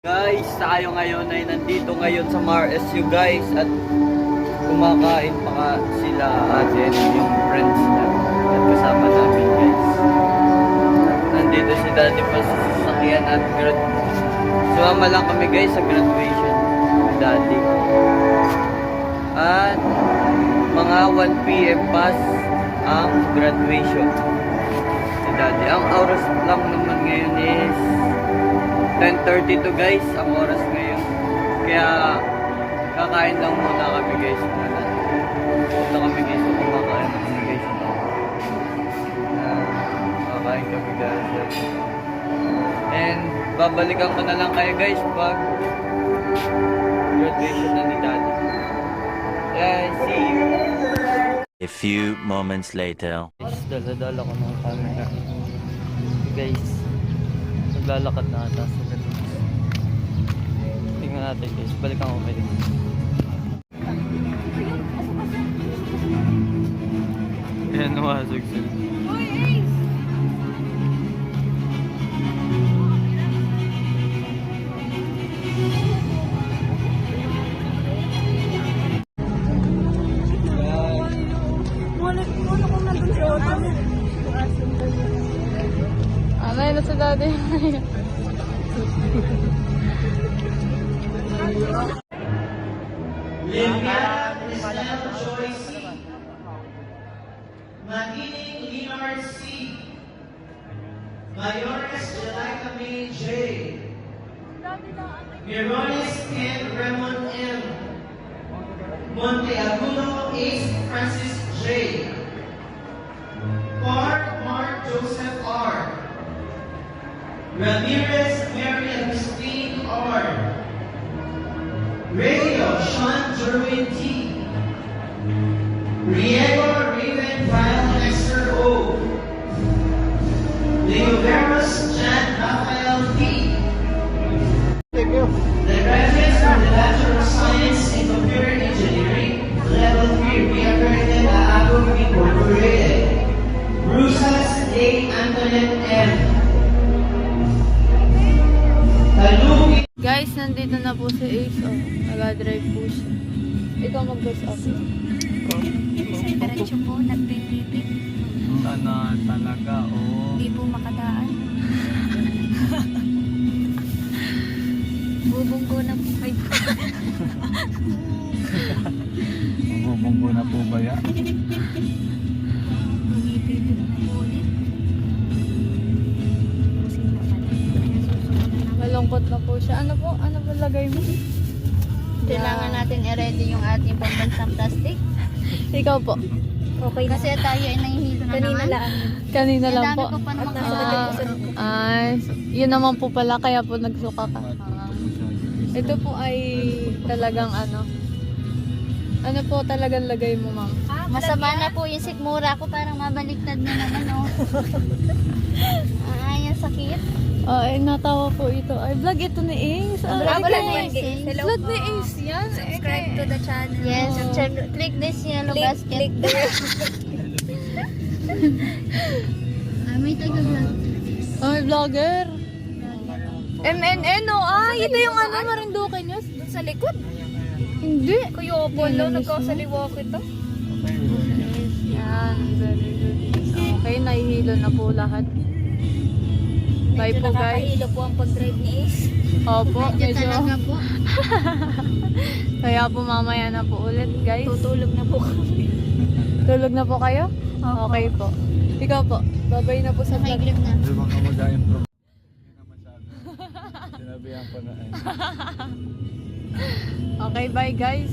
Guys, tayo ngayon ay nandito ngayon sa MarSU guys at kumakain pa ka sila atin yung friends niya at kasama namin guys. Nandito si Daddy pa sa sasakyan at sumama lang kami guys sa graduation ni Daddy. At mga 1 PM pass ang graduation ni Daddy. Ang oras lang naman ngayon is 10:32 guys, ang oras ngayon. Kaya kakain lang muna kami guys. Punta kami guys, kumakain kami guys. Kakain kami guys. And babalikan ko na lang kayo guys pag graduation na ni Daddy. Guys, see you. A few moments later. Guys, dala-dala ko ng camera. Guys, naglalakad na ata sa ganun. Tingnan natin guys, balikan ko kayo. Ayan, nawasag sila. Anay na sa Daddy. Liliana Cristiano Joy C. Magining Leonard C. Mayores Jelika May J. Mirones Ken Raymond M. Monteagudo Ace Francis J. Park Mark Joseph R. Ramirez Mary Agustin R. Radio Sean Jerwin T. Riego Raven Vile Esther O. Leoveros Jan Rafael P. The graduates from the Bachelor of Science in Computer Engineering, Level 3, reaccredited Aagum Incorporated. Rusas A. Antoinette M. Talugi. Guys, nandito na po si Ace. Oh, nag-drive po siya. Ikaw mag-bus up. Diretso po, nagpipipit. Sana talaga, oh. Hindi po makadaan. Bubunggo na po kayo. Bubunggo na po ba yan? Bumipipit na po ulit. Malungkot na po siya. Ano po? Ano po lagay mo? Kailangan natin i-ready yung ating pambansang plastic. Ikaw po. Okay. Kasi tayo ay nahihilo na naman. Kanina lang po. Ang dami ko pa namang kasalanan. Ay, yun naman po pala. Kaya po nagsuka ka. Ito po ay talagang ano. Ano po talagang lagay mo, ma'am? Masama na po yung sikmura ko. Parang mabaliktad na naman, oh. Ay, ang sakit. Ay, natawa po ito. Ay, vlog ito ni Ace. Vlog ni Ace. Vlog ni Ace yan. Subscribe to the channel. Yes, click this yellow basket. Click there. May taga-vlog. Ay, vlogger. MNN, oh. Ay, ito yung ano, Marinduque News. Doon sa likod. Hindi. Kuya Polo, nagkasaliwak ito. Yan, very good. Okay, nahihilo na po lahat. Bye po, guys. Nakakahilo po ang pag-drive ni Ace. Opo, Medyo talaga po. Kaya po mamaya na po ulit, guys. Tutulog na po kami. Tulog na po kayo? Opo. Okay po. Ikaw po, babay na po sa vlog. Nakaiglim na. Di ba kamagayan pro? Hindi na masyado. Sinabihan ko na eh. Okay, bye guys.